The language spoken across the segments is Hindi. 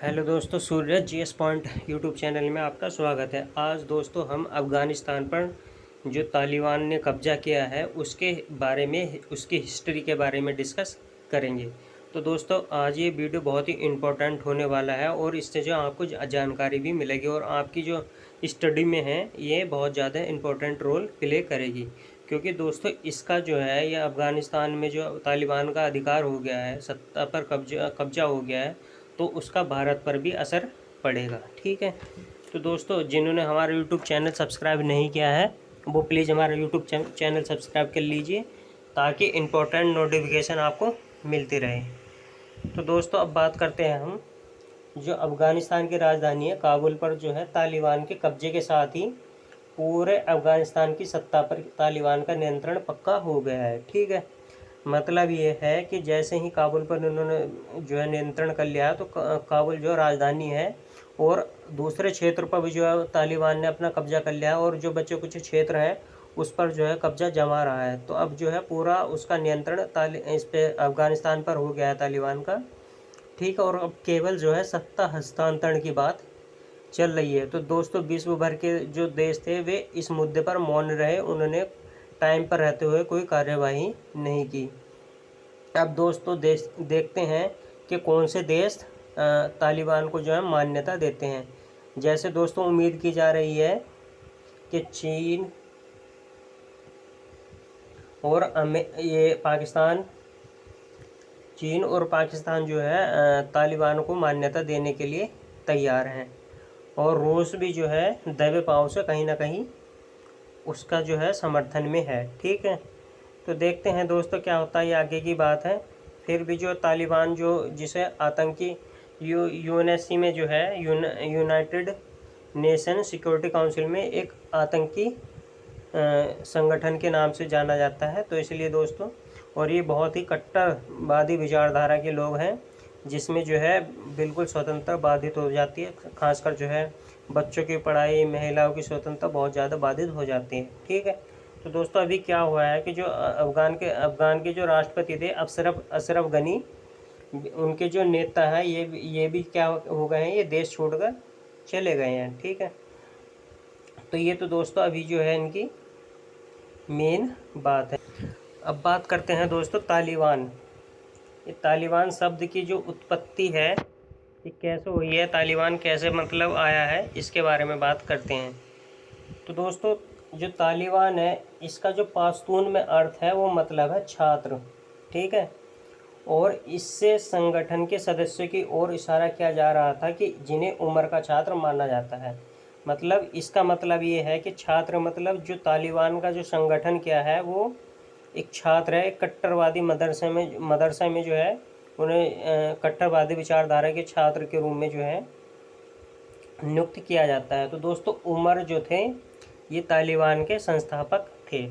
हेलो दोस्तों, सूर्य जीएस पॉइंट यूट्यूब चैनल में आपका स्वागत है। आज दोस्तों हम अफ़गानिस्तान पर जो तालिबान ने कब्ज़ा किया है उसके बारे में, उसकी हिस्ट्री के बारे में डिस्कस करेंगे। तो दोस्तों आज ये वीडियो बहुत ही इम्पोर्टेंट होने वाला है और इससे जो आपको जानकारी भी मिलेगी और आपकी जो स्टडी में है ये बहुत ज़्यादा इम्पोर्टेंट रोल प्ले करेगी। क्योंकि दोस्तों इसका जो है, यह अफ़गानिस्तान में जो तालिबान का अधिकार हो गया है, सत्ता पर कब्जा हो गया है, तो उसका भारत पर भी असर पड़ेगा। ठीक है, तो दोस्तों जिन्होंने हमारा यूट्यूब चैनल सब्सक्राइब नहीं किया है वो प्लीज़ हमारा यूट्यूब चैनल सब्सक्राइब कर लीजिए ताकि इम्पोर्टेंट नोटिफिकेशन आपको मिलती रहे। तो दोस्तों अब बात करते हैं हम, जो अफ़गानिस्तान की राजधानी है काबुल पर जो है तालिबान के कब्जे के साथ ही पूरे अफ़गानिस्तान की सत्ता पर तालिबान का नियंत्रण पक्का हो गया है। ठीक है, मतलब ये है कि जैसे ही काबुल पर उन्होंने जो है नियंत्रण कर लिया है, तो काबुल जो राजधानी है और दूसरे क्षेत्र पर भी जो है तालिबान ने अपना कब्जा कर लिया है और जो बचे कुछ क्षेत्र हैं उस पर जो है कब्जा जमा रहा है। तो अब जो है पूरा उसका नियंत्रण इस पे अफ़गानिस्तान पर हो गया है तालिबान का। ठीक है, और अब केवल जो है सत्ता हस्तांतरण की बात चल रही है। तो दोस्तों विश्व भर के जो देश थे वे इस मुद्दे पर मौन रहे, उन्होंने टाइम पर रहते हुए कोई कार्यवाही नहीं की। अब दोस्तों देखते हैं कि कौन से देश तालिबान को जो है मान्यता देते हैं। जैसे दोस्तों उम्मीद की जा रही है कि चीन और चीन और पाकिस्तान जो है तालिबान को मान्यता देने के लिए तैयार हैं और रूस भी जो है दबे पांव से कहीं ना कहीं उसका जो है समर्थन में है। ठीक है, तो देखते हैं दोस्तों क्या होता है, ये आगे की बात है। फिर भी जो तालिबान जो जिसे आतंकी यूएनएससी में जो है यूनाइटेड नेशन सिक्योरिटी काउंसिल में एक आतंकी संगठन के नाम से जाना जाता है। तो इसलिए दोस्तों, और ये बहुत ही कट्टरवादी विचारधारा के लोग हैं जिसमें जो है बिल्कुल स्वतंत्रता बाधित हो जाती है, खासकर जो है बच्चों की पढ़ाई, महिलाओं की स्वतंत्रता बहुत ज़्यादा बाधित हो जाती है। ठीक है, तो दोस्तों अभी क्या हुआ है कि जो अफ़गान के जो राष्ट्रपति थे अशरफ गनी, उनके जो नेता हैं ये भी क्या हो गए हैं, ये देश छोड़कर चले गए हैं। ठीक है, तो ये तो दोस्तों अभी जो है इनकी मेन बात है। अब बात करते हैं दोस्तों तालिबान। ये तालिबान शब्द की जो उत्पत्ति है ये कैसे हुई है, तालिबान कैसे मतलब आया है, इसके बारे में बात करते हैं। तो दोस्तों जो तालिबान है इसका जो पाश्तून में अर्थ है वो मतलब है छात्र। ठीक है, और इससे संगठन के सदस्यों की ओर इशारा किया जा रहा था कि जिन्हें उम्र का छात्र माना जाता है। मतलब इसका मतलब ये है कि छात्र मतलब जो तालिबान का जो संगठन क्या है वो एक छात्र है, एक कट्टरवादी मदरसा में जो है उन्हें कट्टरवादी विचारधारा के छात्र के रूप में जो है नियुक्त किया जाता है। तो दोस्तों उमर जो थे ये तालिबान के संस्थापक थे,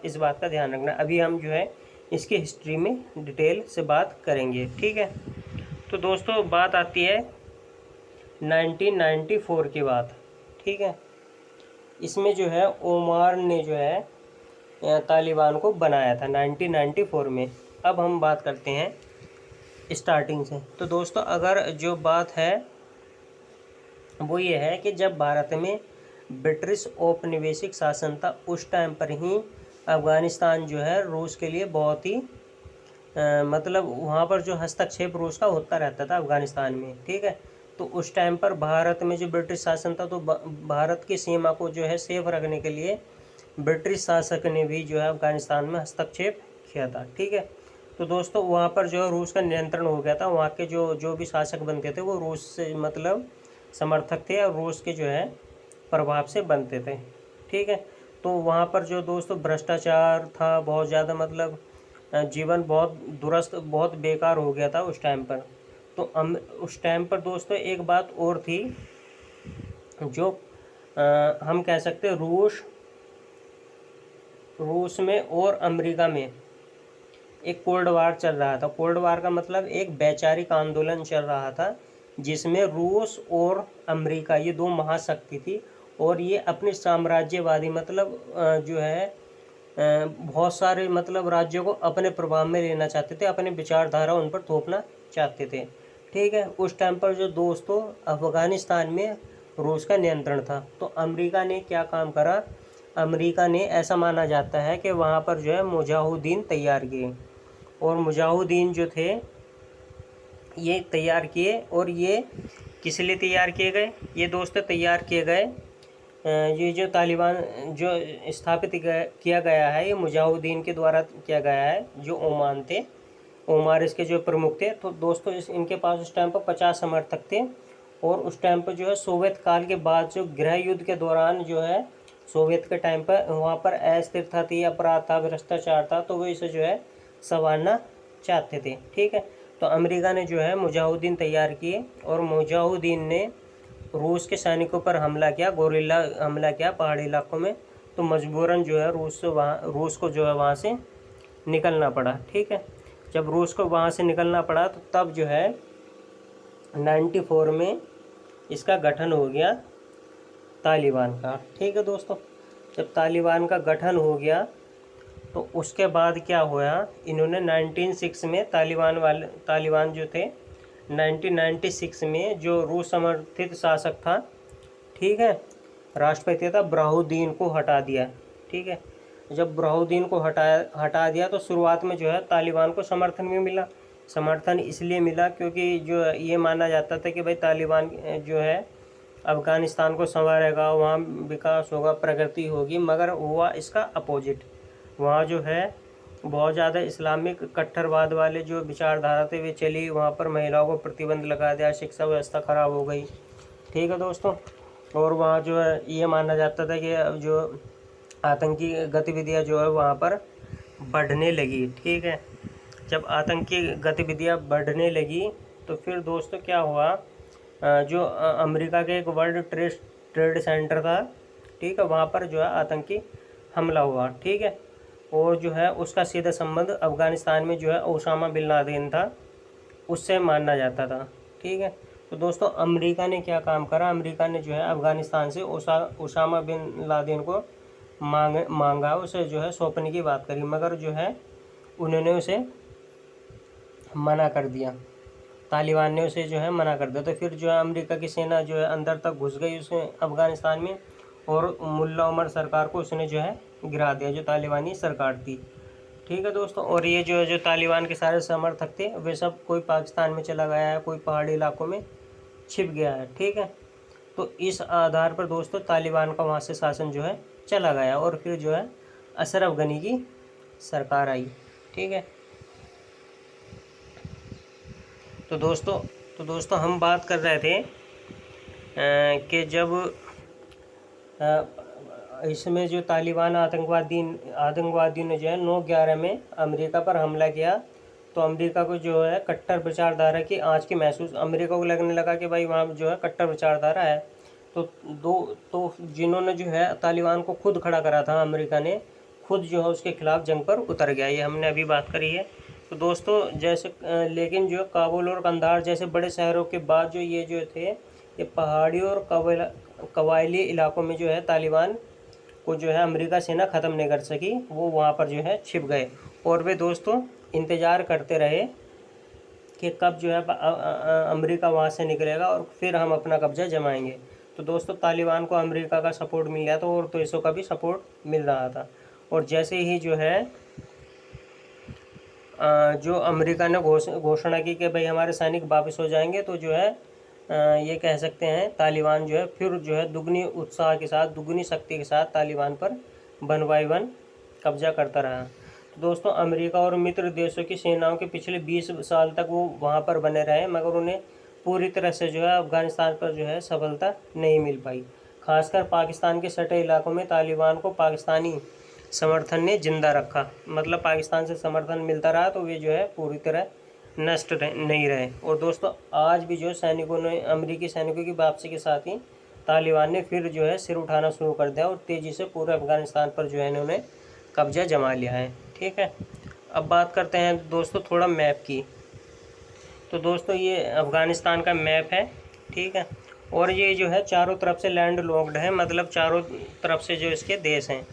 इस बात का ध्यान रखना। अभी हम जो है इसकी हिस्ट्री में डिटेल से बात करेंगे। ठीक है, तो दोस्तों बात आती है 1994 की बात। ठीक है, इसमें जो है ओमार ने जो है तालिबान को बनाया था 1994 में। अब हम बात करते हैं स्टार्टिंग से। तो दोस्तों अगर जो बात है वो ये है कि जब भारत में ब्रिटिश औपनिवेशिक शासन था उस टाइम पर ही अफ़गानिस्तान जो है रूस के लिए बहुत ही मतलब वहाँ पर जो हस्तक्षेप रूस का होता रहता था अफ़गानिस्तान में। ठीक है, तो उस टाइम पर भारत में जो ब्रिटिश शासन था तो भारत की सीमा को जो है सेफ रखने के लिए ब्रिटिश शासक ने भी जो है अफ़गानिस्तान में हस्तक्षेप किया था। ठीक है, तो दोस्तों वहाँ पर जो है रूस का नियंत्रण हो गया था, वहाँ के जो भी शासक बनते थे वो रूस से मतलब समर्थक थे और रूस के जो है प्रभाव से बनते थे। ठीक है, तो वहाँ पर जो दोस्तों भ्रष्टाचार था बहुत ज़्यादा, मतलब जीवन बहुत दुरुस्त, बहुत बेकार हो गया था उस टाइम पर। तो उस टाइम पर दोस्तों एक बात और थी जो हम कह सकते हैं रूस में और अमेरिका में एक कोल्ड वार चल रहा था। कोल्ड वार का मतलब एक वैचारिक आंदोलन चल रहा था जिसमें रूस और अमेरिका ये दो महाशक्ति थी और ये अपने साम्राज्यवादी मतलब जो है बहुत सारे मतलब राज्यों को अपने प्रभाव में लेना चाहते थे, अपने विचारधारा उन पर थोपना चाहते थे। ठीक है। उस टाइम पर जो दोस्तों अफ़गानिस्तान में रूस का नियंत्रण था। तो अमेरिका ने क्या काम करा, अमेरिका ने ऐसा माना जाता है कि वहाँ पर जो है मुजाहिदीन तैयार किए, और मुजाहिदीन जो थे ये तैयार किए, और ये किस लिए तैयार किए गए, ये दोस्तों तैयार किए गए ये जो तालिबान जो स्थापित किया गया है ये मुजाहिदीन के द्वारा किया गया है, जो ओमान थे, ओमार इसके जो प्रमुख थे। तो दोस्तों इनके पास उस टाइम पर 50 समर्थक थे, और उस टाइम पर जो है सोवियत काल के बाद जो गृह युद्ध के दौरान जो है सोवियत के टाइम पर वहाँ पर अस्थिरता थी, अपराध था, भ्रष्टाचार था, तो वो इसे जो है संवारना चाहते थे। ठीक है। तो अमेरिका ने जो है मुजाहिदीन तैयार किए, और मुजाहिदीन ने रूस के सैनिकों पर हमला किया, गोरिल्ला हमला किया पहाड़ी इलाकों में। तो मजबूरन जो है रूस को जो है वहाँ से निकलना पड़ा। ठीक है। जब रूस को वहाँ से निकलना पड़ा तो तब जो है 94 में इसका गठन हो गया तालिबान का। ठीक है दोस्तों। जब तालिबान का गठन हो गया तो उसके बाद क्या हुआ, इन्होंने 1906 में तालिबान जो थे 1996 में जो रूस समर्थित शासक था, ठीक है, राष्ट्रपति था, बहाउद्दीन को हटा दिया। ठीक है। जब बहाउद्दीन को हटा दिया तो शुरुआत में जो है तालिबान को समर्थन भी मिला। समर्थन इसलिए मिला क्योंकि जो ये माना जाता था कि भाई तालिबान जो है अफ़गानिस्तान को संवारेगा, वहाँ विकास होगा, प्रगति होगी, मगर हुआ इसका अपोजिट। वहाँ जो है बहुत ज़्यादा इस्लामिक कट्टरवाद वाले जो विचारधारा थे वे चली, वहाँ पर महिलाओं को प्रतिबंध लगा दिया, शिक्षा व्यवस्था खराब हो गई। ठीक है दोस्तों। और वहाँ जो है ये माना जाता था कि जो आतंकी गतिविधियाँ जो है वहाँ पर बढ़ने लगी। ठीक है। जब आतंकी गतिविधियाँ बढ़ने लगी तो फिर दोस्तों क्या हुआ, जो अमेरिका के एक वर्ल्ड ट्रेड सेंटर था, ठीक है, वहाँ पर जो है आतंकी हमला हुआ। ठीक है। और जो है उसका सीधा संबंध अफ़गानिस्तान में जो है ओसामा बिन लादेन था, उससे माना जाता था। ठीक है। तो दोस्तों अमेरिका ने क्या काम करा, अमेरिका ने जो है अफ़गानिस्तान से ओसामा बिन लादेन को मांगा, उसे जो है सौंपने की बात करी, मगर जो है उन्होंने उसे मना कर दिया, तालिबान ने उसे जो है मना कर दिया। तो फिर जो है अमेरिका की सेना जो है अंदर तक घुस गई उसमें अफ़गानिस्तान में, और मुल्ला उमर सरकार को उसने जो है गिरा दिया, जो तालिबानी सरकार थी। ठीक है दोस्तों। और ये जो तालिबान के सारे समर्थक थे वे सब कोई पाकिस्तान में चला गया है, कोई पहाड़ी इलाकों में छिप गया है। ठीक है। तो इस आधार पर दोस्तों तालिबान का वहाँ से शासन जो है चला गया, और फिर जो है अशरफ गनी की सरकार आई। ठीक है। तो दोस्तों हम बात कर रहे थे कि जब इसमें जो तालिबान आतंकवादियों ने जो है 9/11 में अमेरिका पर हमला किया, तो अमेरिका को जो है कट्टर विचारधारा की आंच की महसूस, अमेरिका को लगने लगा कि भाई वहाँ जो है कट्टर विचारधारा है। तो जिन्होंने जो है तालिबान को खुद खड़ा करा था, अमेरिका ने खुद जो है उसके खिलाफ जंग पर उतर गया, ये हमने अभी बात करी है। तो दोस्तों जैसे लेकिन जो काबुल और कंधार जैसे बड़े शहरों के बाद जो ये जो थे ये पहाड़ी और कबायली इलाकों में जो है तालिबान को जो है अमेरिका सेना ख़त्म नहीं कर सकी, वो वहाँ पर जो है छिप गए, और वे दोस्तों इंतज़ार करते रहे कि कब जो है अमेरिका वहाँ से निकलेगा और फिर हम अपना कब्जा जमाएंगे। तो दोस्तों तालिबान को अमेरिका का सपोर्ट मिल गया था, और देशों का भी सपोर्ट मिल रहा था। और जैसे ही जो है जो अमेरिका ने घोषणा की कि भाई हमारे सैनिक वापस हो जाएंगे, तो जो है ये कह सकते हैं तालिबान जो है फिर जो है दुगनी उत्साह के साथ, दुगनी शक्ति के साथ तालिबान पर 1 बाय 1 कब्जा करता रहा। तो दोस्तों अमेरिका और मित्र देशों की सेनाओं के पिछले 20 साल तक वो वहाँ पर बने रहे, मगर उन्हें पूरी तरह से जो है अफ़गानिस्तान पर जो है सफलता नहीं मिल पाई। खासकर पाकिस्तान के सटे इलाकों में तालिबान को पाकिस्तानी समर्थन ने जिंदा रखा, मतलब पाकिस्तान से समर्थन मिलता रहा, तो वे जो है पूरी तरह नष्ट नहीं रहे। और दोस्तों आज भी जो सैनिकों ने, अमेरिकी सैनिकों की वापसी के साथ ही तालिबान ने फिर जो है सिर उठाना शुरू कर दिया, और तेज़ी से पूरे अफ़गानिस्तान पर जो है इन्होंने कब्जा जमा लिया है। ठीक है। अब बात करते हैं दोस्तों थोड़ा मैप की। तो दोस्तों ये अफ़गानिस्तान का मैप है। ठीक है। और ये जो है चारों तरफ से लैंड लॉक्ड है, मतलब चारों तरफ से जो इसके देश हैं,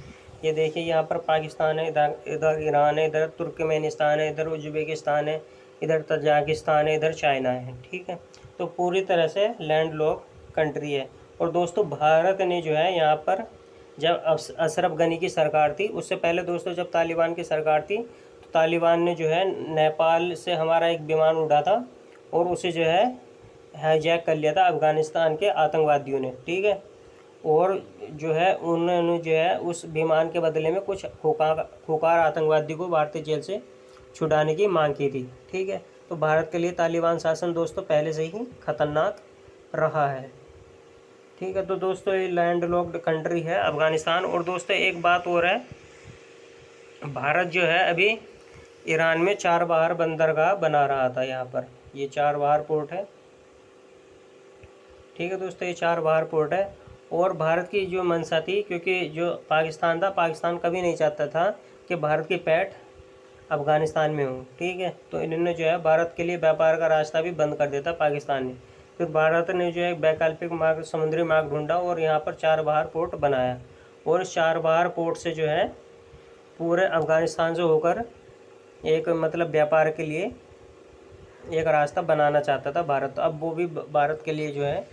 ये देखिए यहाँ पर पाकिस्तान है, इधर ईरान है, इधर तुर्कमेनिस्तान है, इधर उज्बेकिस्तान है, इधर तजाकिस्तान है, इधर चाइना है, ठीक है। तो पूरी तरह से लैंड लॉक कंट्री है। और दोस्तों भारत ने जो है यहाँ पर, जब अशरफ गनी की सरकार थी, उससे पहले दोस्तों जब तालिबान की सरकार थी, तो तालिबान ने जो है नेपाल से हमारा एक विमान उड़ा था और उसे जो है हाईजैक कर लिया था अफ़गानिस्तान के आतंकवादियों ने, ठीक है। और जो है उन्होंने जो है उस विमान के बदले में कुछ खुकार आतंकवादी को भारतीय जेल से छुड़ाने की मांग की थी, ठीक है। तो भारत के लिए तालिबान शासन दोस्तों पहले से ही खतरनाक रहा है, ठीक है। तो दोस्तों ये लैंड लॉक्ड कंट्री है अफ़गानिस्तान। और दोस्तों एक बात और है, भारत जो है अभी ईरान में चाबहार बंदरगाह बना रहा था। यहाँ पर ये चाबहार पोर्ट है, ठीक है दोस्तों, ये चाबहार पोर्ट है। और भारत की जो मंशा थी, क्योंकि जो पाकिस्तान था, पाकिस्तान कभी नहीं चाहता था कि भारत की पैठ अफ़गानिस्तान में हो, ठीक है। तो इन्होंने जो है भारत के लिए व्यापार का रास्ता भी बंद कर दिया था पाकिस्तान ने। फिर भारत ने जो है वैकल्पिक मार्ग, समुद्री मार्ग ढूंढा और यहाँ पर चाबहार पोर्ट बनाया। और इस चाबहार पोर्ट से जो है पूरे अफ़गानिस्तान से होकर एक मतलब व्यापार के लिए एक रास्ता बनाना चाहता था भारत। अब वो भी भारत के लिए जो है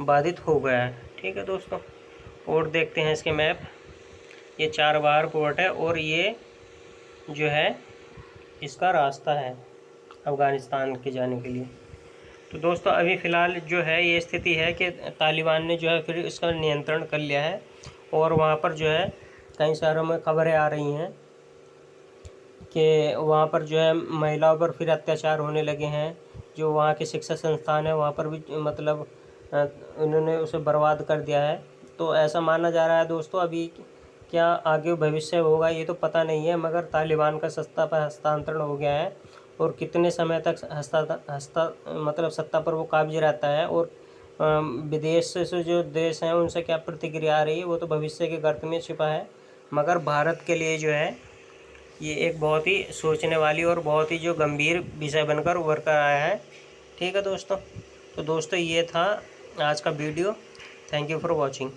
बाधित हो गया है, ठीक है दोस्तों। और देखते हैं इसके मैप, ये चाबहार पोर्ट है और ये जो है इसका रास्ता है अफ़गानिस्तान के जाने के लिए। तो दोस्तों अभी फ़िलहाल जो है ये स्थिति है कि तालिबान ने जो है फिर इसका नियंत्रण कर लिया है। और वहाँ पर जो है कई शहरों में खबरें आ रही हैं कि वहाँ पर जो है महिलाओं पर फिर अत्याचार होने लगे हैं। जो वहाँ के शिक्षा संस्थान है वहाँ पर भी मतलब उन्होंने उसे बर्बाद कर दिया है। तो ऐसा माना जा रहा है दोस्तों, अभी क्या आगे भविष्य होगा ये तो पता नहीं है, मगर तालिबान का सत्ता पर हस्तांतरण हो गया है। और कितने समय तक मतलब सत्ता पर वो काबिज रहता है और विदेश से जो देश हैं उनसे क्या प्रतिक्रिया आ रही है वो तो भविष्य के गर्त में छिपा है। मगर भारत के लिए जो है ये एक बहुत ही सोचने वाली और बहुत ही जो गंभीर विषय बनकर उभर कर आया है, ठीक है दोस्तों। तो दोस्तों ये था आज का video. Thank you for watching.